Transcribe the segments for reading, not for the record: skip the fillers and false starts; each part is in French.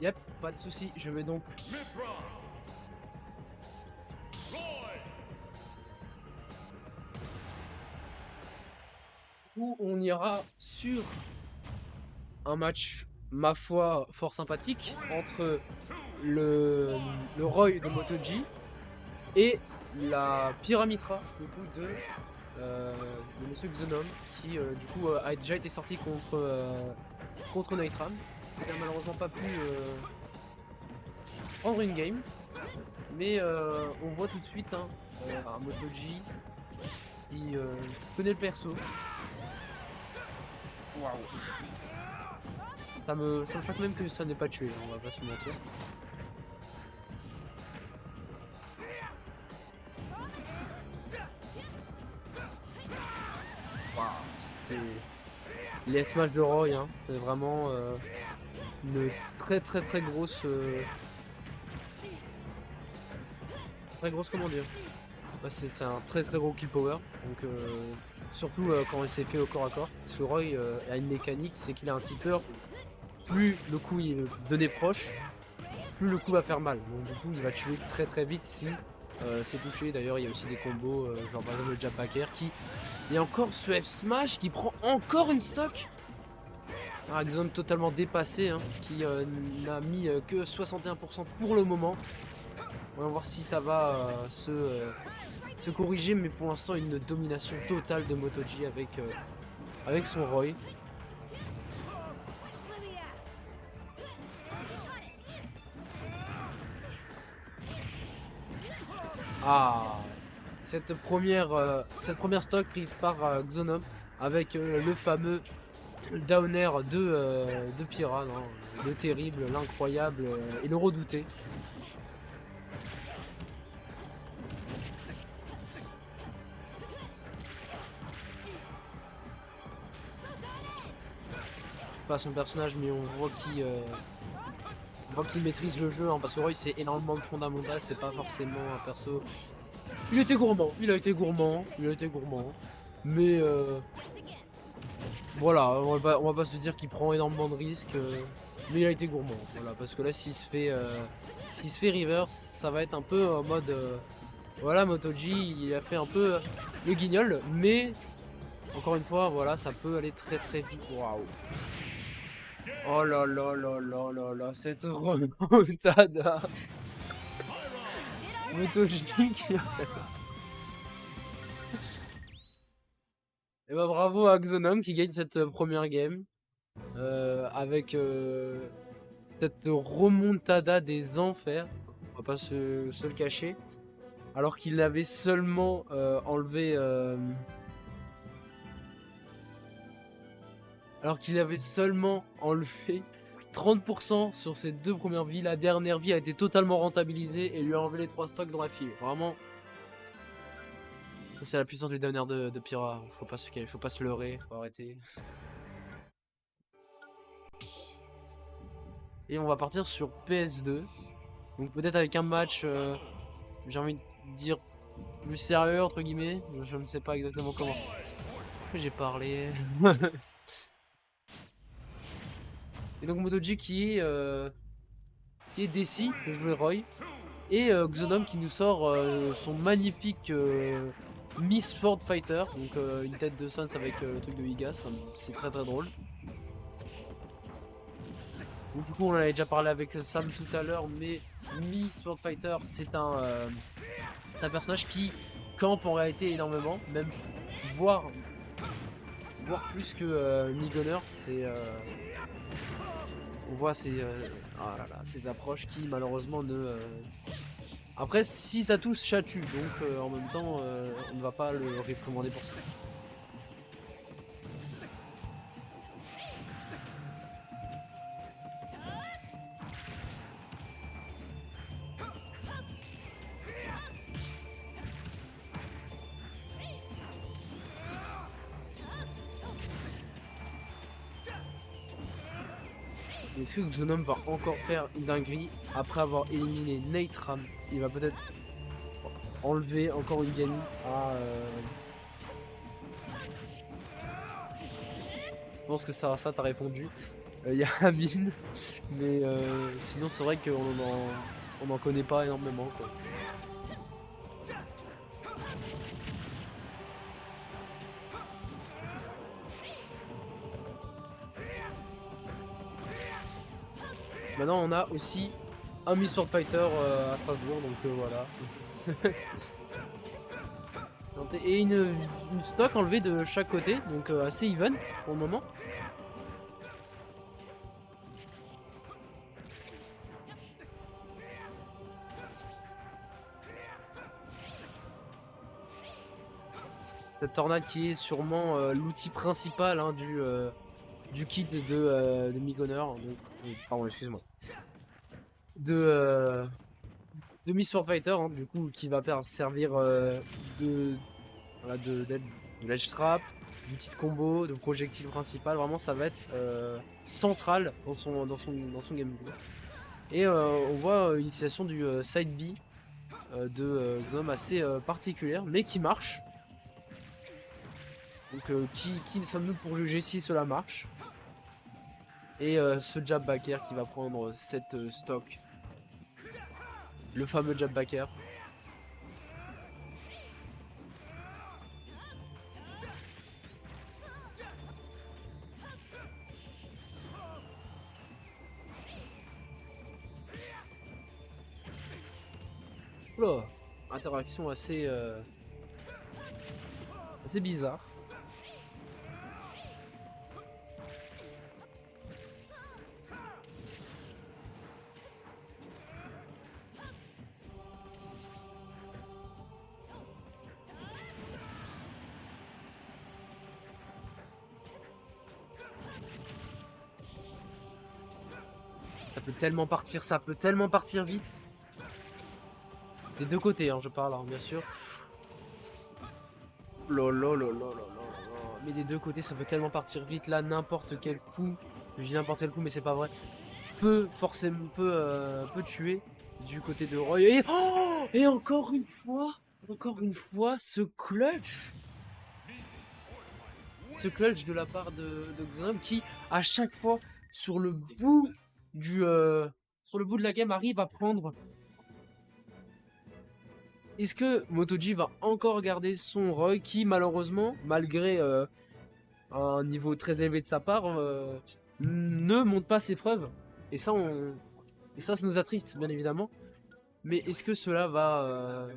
Yep, pas de souci. Je vais donc où on ira sur un match, ma foi, fort sympathique entre le, le Roy de MotoG et la Pyramitra de Monsieur Xenom qui du coup a déjà été sorti contre Neutram. Il n'a malheureusement pas pu prendre une game, mais on voit tout de suite un MotoG qui connaît le perso. Waouh. Ça me choque même que ça n'ait pas tué, on va pas se mentir. Waouh, c'est les smash de Roy, hein. C'est vraiment une très grosse comment dire. Bah, c'est un très gros kill power, donc surtout quand il s'est fait au corps à corps. Ce Roy a une mécanique, c'est qu'il a un tipeur. Plus le coup il est donné proche, plus le coup va faire mal. Donc du coup il va tuer très vite si c'est touché. D'ailleurs il y a aussi des combos, genre par exemple le jab backer qui... Il y a encore ce F smash qui prend encore une stock. Un Xon totalement dépassé, hein, qui n'a mis que 61% pour le moment. On va voir si ça va se corriger, mais pour l'instant une domination totale de MotoG avec son Roy. Ah, cette première stock prise par Xonom avec le fameux downer de Piran, hein, le terrible, l'incroyable et le redouté. C'est pas son personnage, mais on voit qu'il maîtrise le jeu, hein, parce que Roy c'est énormément de fondamental, c'est pas forcément un perso. Il était gourmand, il a été gourmand, mais voilà, on va pas se dire qu'il prend énormément de risques, mais il a été gourmand, voilà, parce que là s'il se fait reverse, ça va être un peu en mode voilà, MotoG il a fait un peu le guignol, mais encore une fois voilà, ça peut aller très vite. Waouh. Oh là là là là là là, cette remontada. MotoG qui... Et bah bravo à Xonom qui gagne cette première game avec cette remontada des enfers. On va pas se le cacher. Alors qu'il avait seulement enlevé... alors qu'il avait seulement enlevé 30% sur ses deux premières vies. La dernière vie a été totalement rentabilisée et lui a enlevé les 3 stocks dans la file. Vraiment... C'est la puissance du downer de Pyra. Faut pas se leurrer, faut arrêter. Et on va partir sur PS2. Donc peut-être avec un match, j'ai envie de dire, plus sérieux, entre guillemets. Je ne sais pas exactement comment. J'ai parlé. Et donc MotoG qui est Desi, que je jouais Roy. Et Xonom qui nous sort son magnifique Miss Ford Fighter. Donc une tête de Sans avec le truc de Higas. C'est très drôle. Donc, du coup on en avait déjà parlé avec Sam tout à l'heure, mais Miss Sword Fighter c'est un personnage qui campe en réalité énormément, même voire plus que Mi-Gunner. On voit ces approches qui malheureusement ne... Après si ça touche, ça tue, donc en même temps on ne va pas le réprimander pour ça. Est-ce que Xonom va encore faire une dinguerie après avoir éliminé Neutram? Il va peut-être enlever encore une game à... Je pense que ça t'as répondu. Il y a Amine, mais sinon c'est vrai qu'on on en connaît pas énormément quoi. Maintenant on a aussi un Miss Sword Fighter à Strasbourg, donc voilà. Et une stock enlevée de chaque côté, donc assez even pour le moment. Cette tornade qui est sûrement l'outil principal hein, du kit de Migoner. Donc, pardon, excuse-moi. De, de Miss War Fighter, hein, du coup, qui va servir voilà, de ledge trap, d'outil de combo, de projectile principal. Vraiment, ça va être central dans son gameplay. Et on voit une utilisation du side B de Gnome assez particulière, mais qui marche. Donc qui sommes-nous pour juger si cela marche? Et ce jab backer qui va prendre cette stock. Le fameux jab backer. Oula, interaction assez bizarre. Ça peut tellement partir vite. Des deux côtés, hein, je parle, hein, bien sûr. Mais des deux côtés, ça peut tellement partir vite. Là, n'importe quel coup, je dis n'importe quel coup, mais c'est pas vrai, peut forcément peut tuer du côté de Roy. Et encore une fois, ce clutch. Ce clutch de la part de Xenom qui, à chaque fois, sur le bout de la game, arrive à prendre. Est-ce que MotoG va encore garder son Roy qui, malheureusement, malgré un niveau très élevé de sa part, ne monte pas ses preuves? Et ça, ça nous attriste, bien évidemment. Mais est-ce que cela va...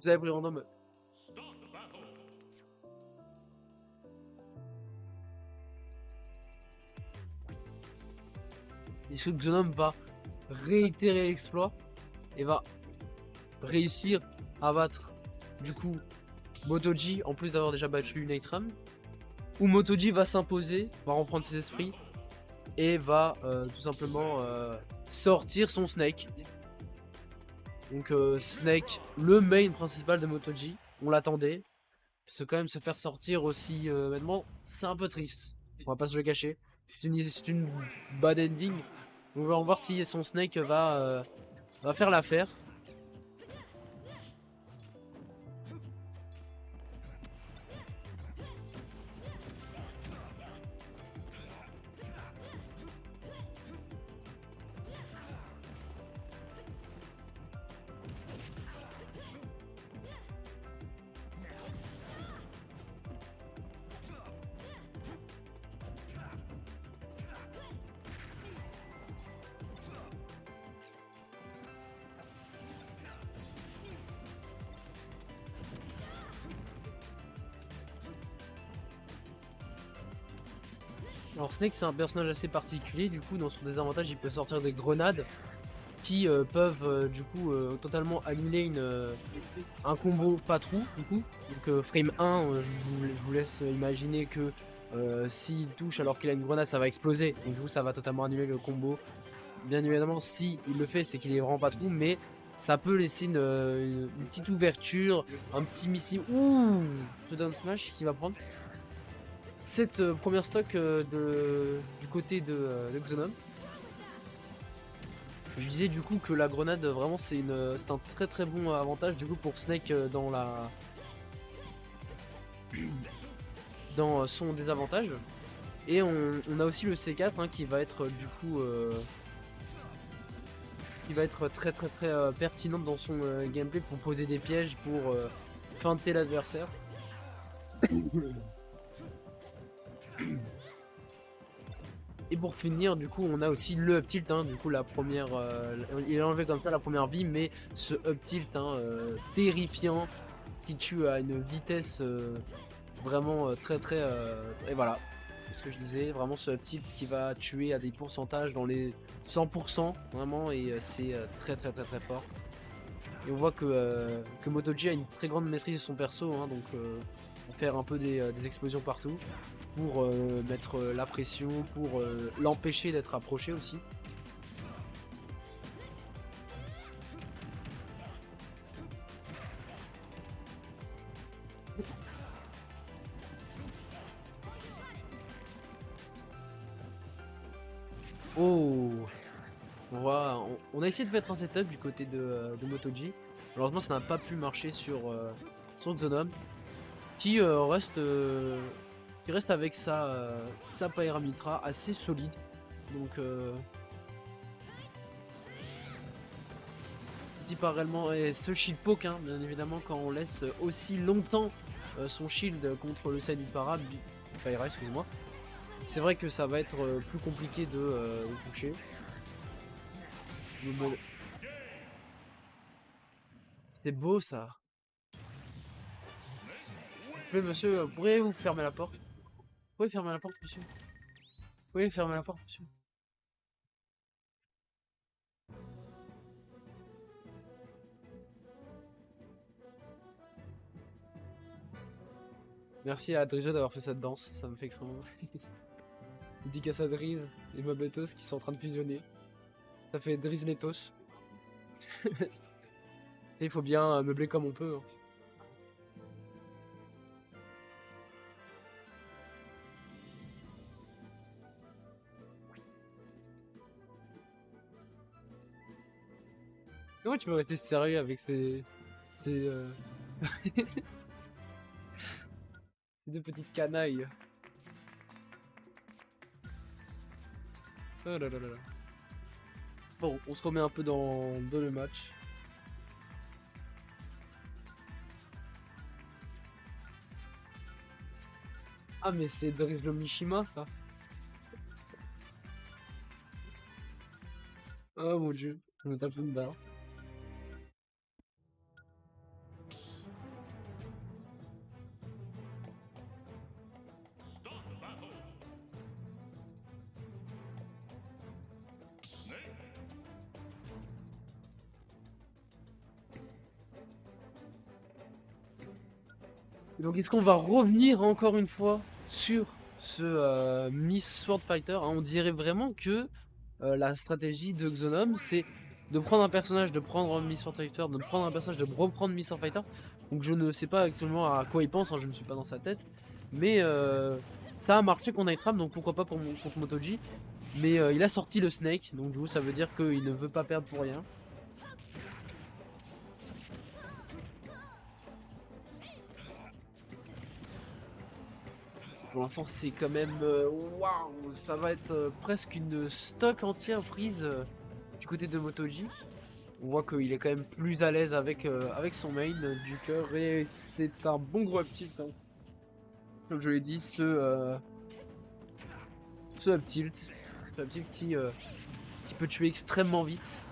Vous avez pris random. Est-ce que Xenom va réitérer l'exploit et va réussir à battre du coup MotoG en plus d'avoir déjà battu Nitram, ou MotoG va s'imposer, va reprendre ses esprits et va tout simplement sortir son Snake. Donc Snake, le main principal de MotoG, on l'attendait. Parce que quand même se faire sortir aussi maintenant, c'est un peu triste. On va pas se le cacher. C'est une bad ending. On va voir si son Snake va faire l'affaire. Alors Snake c'est un personnage assez particulier, du coup dans son désavantage il peut sortir des grenades qui peuvent du coup totalement annuler un combo pas trou du coup. Donc frame 1 je vous laisse imaginer que s'il touche alors qu'il a une grenade ça va exploser, donc du coup ça va totalement annuler le combo. Bien évidemment si il le fait c'est qu'il est vraiment pas trou, mais ça peut laisser une petite ouverture, un petit missile. Ouh, ce down smash qui va prendre cette première stock du côté de Xenom. Je disais du coup que la grenade vraiment c'est un très très bon avantage du coup pour Snake dans son désavantage. Et on a aussi le C4 hein, qui va être du coup qui va être très pertinente dans son gameplay pour poser des pièges, pour feinter l'adversaire. Et pour finir, du coup, on a aussi le up tilt, hein, du coup la première, il est enlevé comme ça la première vie, mais ce up tilt hein, terrifiant qui tue à une vitesse vraiment et voilà, c'est ce que je disais, vraiment ce up tilt qui va tuer à des pourcentages dans les 100% vraiment, et c'est très fort. Et on voit que MotoG a une très grande maîtrise de son perso, hein, donc pour faire un peu des explosions partout, pour mettre la pression, pour l'empêcher d'être approché aussi. Oh, on a essayé de mettre un setup du côté de MotoG. Malheureusement, ça n'a pas pu marcher sur Xenom, qui reste avec sa Pyramitra assez solide. Donc, dit pas réellement. Et ce shield poke, hein, bien évidemment, quand on laisse aussi longtemps son shield contre le side du Pyra, excuse-moi. C'est vrai que ça va être plus compliqué de toucher. C'est beau ça. Mais monsieur, pourriez-vous fermer la porte? Vous pouvez fermer la porte, monsieur? Vous pouvez fermer la porte, monsieur? Merci à Drizzo d'avoir fait cette danse, ça me fait extrêmement plaisir. Dédicace à Driz et Mabetos qui sont en train de fusionner. Ça fait Drizletos. Il faut bien meubler comme on peut. Hein. Comment tu peux rester sérieux avec ces deux petites canailles? Oh là là là là. Bon, on se remet un peu dans le match. Ah mais c'est Drizlo Mishima ça. Oh mon dieu, je me tape une barre. Donc est-ce qu'on va revenir encore une fois sur ce Miss Sword Fighter, hein? On dirait vraiment que la stratégie de Xenom c'est de prendre un personnage, de prendre un Miss Sword Fighter, de prendre un personnage, de reprendre Miss Sword Fighter. Donc je ne sais pas actuellement à quoi il pense, hein, je ne suis pas dans sa tête. Mais ça a marché contre Nightram, donc pourquoi pas contre MotoG. Mais il a sorti le Snake, donc du coup ça veut dire qu'il ne veut pas perdre pour rien. Pour l'instant, c'est quand même waouh, ça va être presque une stock entière prise du côté de MotoG. On voit qu'il est quand même plus à l'aise avec son main du cœur et c'est un bon gros up tilt. Hein. Comme je l'ai dit, ce up tilt qui peut tuer extrêmement vite.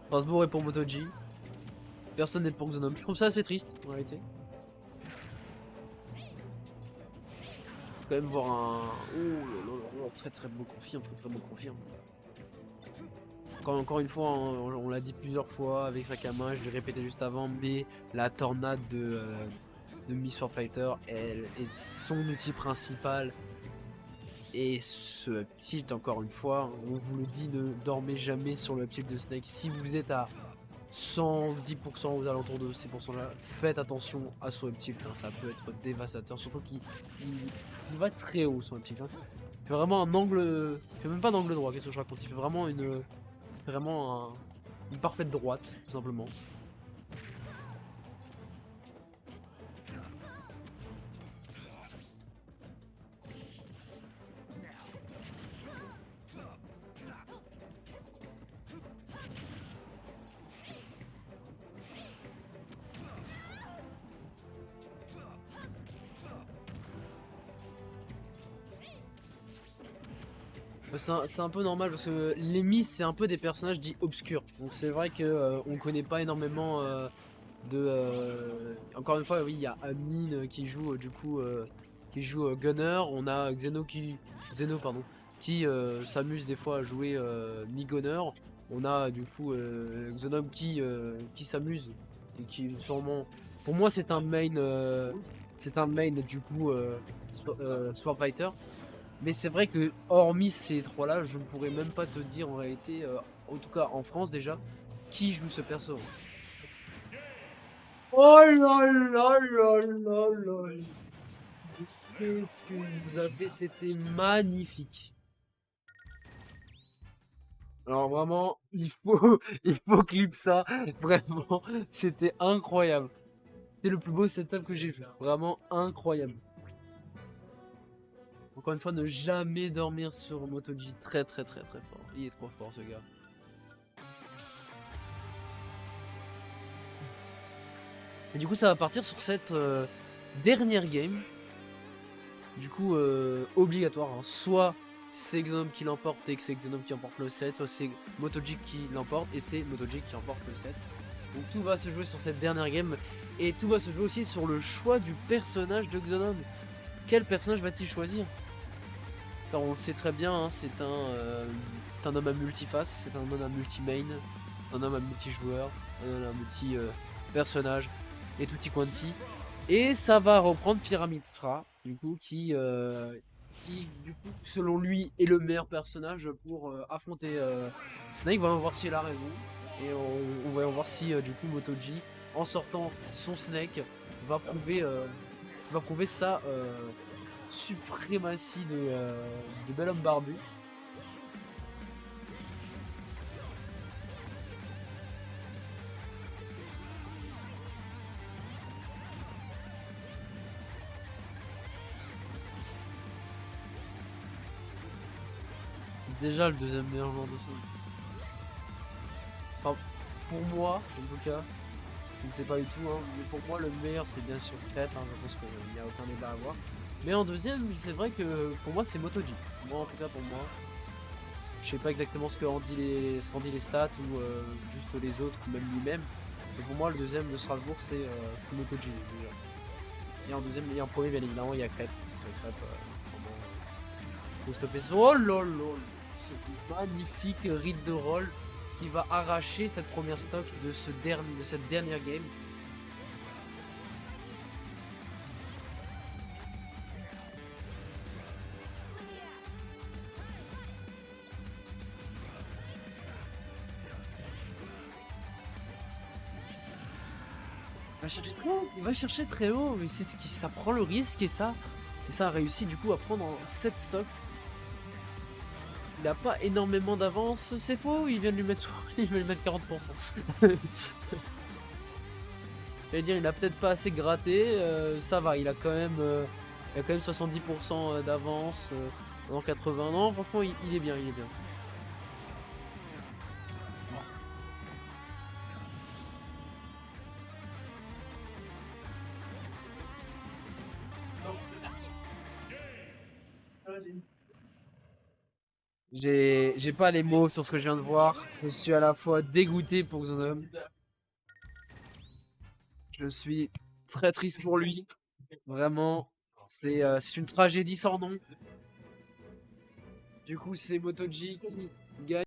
Strasbourg est pour MotoG. Personne n'est pour Xenom. Je trouve ça assez triste en réalité. Quand même voir un. Oh là là, très beau confirme, très beau confirme. Encore une fois, on l'a dit plusieurs fois avec Sakama, je l'ai répété juste avant, mais la tornade de Miss Sword Fighter, elle est son outil principal. Et ce tilt, encore une fois, on vous le dit, ne dormez jamais sur le tilt de Snake. Si vous êtes à 110% aux alentours de ces pourcents-là, faites attention à son up tilt, hein, ça peut être dévastateur, surtout qu'il va très haut son up tilt. Hein. Il fait vraiment un angle... Il fait même pas d'angle droit, qu'est-ce que je raconte? Il fait vraiment une parfaite droite, tout simplement. C'est un peu normal parce que les Miss c'est un peu des personnages dits obscurs. Donc c'est vrai que on connaît pas énormément Encore une fois, oui, il y a Amine qui joue du coup Gunner. On a Xeno pardon, qui s'amuse des fois à jouer Mi-Gunner. On a du coup Xenom qui s'amuse et qui sûrement, pour moi c'est un main du coup Sword Fighter. Mais c'est vrai que hormis ces trois-là, je ne pourrais même pas te dire en réalité, en tout cas en France déjà, qui joue ce perso. Oh là là là là là. Qu'est-ce que vous avez, c'était magnifique. Alors vraiment, il faut clip ça. Vraiment, c'était incroyable. C'était le plus beau setup que j'ai fait. Vraiment incroyable. Encore une fois, ne jamais dormir sur MotoG. Très très très très fort. Il est trop fort ce gars. Et du coup, ça va partir sur cette dernière game. Du coup, obligatoire. Hein. Soit c'est Xenom qui l'emporte et que c'est Xenom qui emporte le set, soit c'est MotoG qui l'emporte et c'est MotoG qui emporte le set. Donc tout va se jouer sur cette dernière game. Et tout va se jouer aussi sur le choix du personnage de Xenom. Quel personnage va-t-il choisir? Car on le sait très bien, hein, c'est un homme à multiface, c'est un homme à multi-main, un homme à multi-joueur, un homme à multi-personnage et tutti quanti. Et ça va reprendre Pyramidra, du coup, qui du coup, selon lui, est le meilleur personnage pour affronter Snake. On va voir si elle a raison. Et on va voir si, du coup, MotoG, en sortant son Snake, va prouver sa suprématie de bel homme barbu. Déjà le deuxième meilleur joueur de son. Enfin, pour moi, en tout cas, je ne sais pas du tout, hein, mais pour moi le meilleur c'est bien sûr Crêpe, hein, je pense qu'il n'y a aucun débat à avoir. Mais en deuxième, c'est vrai que pour moi c'est MotoG. Moi en tout cas pour moi, je sais pas exactement ce qu'en dit les stats ou juste les autres ou même lui-même. Mais pour moi le deuxième de Strasbourg c'est MotoG déjà. Et en deuxième et en premier bien évidemment il y a Crêpe. Crêpe faut stopper ce. Oh lol, ce magnifique ride de roll qui va arracher cette première stock de cette dernière game. Il va chercher très haut, mais c'est ce qui ça prend le risque et ça a réussi du coup à prendre 7 stocks. Il a pas énormément d'avance, c'est faux, il vient de lui mettre 40%. J'allais dire il a peut-être pas assez gratté, ça va, il a quand même 70% d'avance dans 80 ans, franchement il est bien, il est bien. J'ai pas les mots sur ce que je viens de voir. Je suis à la fois dégoûté pour Xenom. Je suis très triste pour lui. Vraiment, c'est une tragédie sans nom. Du coup, c'est MotoG qui